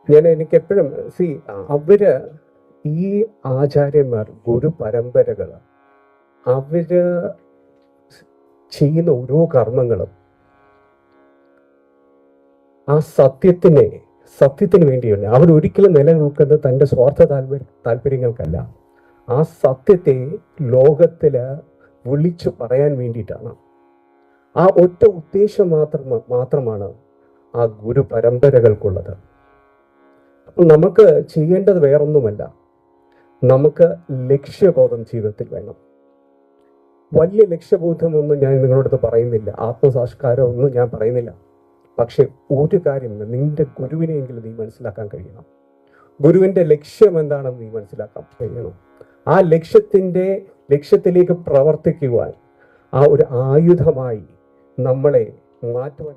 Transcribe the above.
എനിക്ക് എപ്പോഴും അവര് ഈ ആചാര്യന്മാർ ഗുരു പരമ്പരകൾ അവര് ചെയ്യുന്ന ഓരോ കർമ്മങ്ങളും ആ സത്യത്തിന് വേണ്ടിയല്ല. അവരൊരിക്കലും നിലനിൽക്കുന്നത് തൻ്റെ സ്വാർത്ഥ താല്പര്യങ്ങൾക്കല്ല. ആ സത്യത്തെ ലോകത്തില് വിളിച്ചു പറയാൻ വേണ്ടിയിട്ടാണ്. ആ ഒറ്റ ഉദ്ദേശം മാത്രമാണ് ആ ഗുരു പരമ്പരകൾക്കുള്ളത്. അപ്പോൾ നമുക്ക് ചെയ്യേണ്ടത് വേറൊന്നുമല്ല, നമുക്ക് ലക്ഷ്യബോധം ജീവിതത്തിൽ വേണം. വലിയ ലക്ഷ്യബോധമൊന്നും ഞാൻ നിങ്ങളോടത്ത് പറയുന്നില്ല, ആത്മസാക്ഷാത്കാരം ഒന്നും ഞാൻ പറയുന്നില്ല. പക്ഷെ ഒരു കാര്യം, നിന്റെ ഗുരുവിനെയെങ്കിലും നീ മനസ്സിലാക്കാൻ കഴിയണം. ഗുരുവിന്റെ ലക്ഷ്യം എന്താണെന്ന് നീ മനസ്സിലാക്കാൻ കഴിയണം. ആ ലക്ഷ്യത്തിലേക്ക് പ്രവർത്തിക്കുവാൻ ആ ഒരു ആയുധമായി നമ്മളെ മാറ്റുവാൻ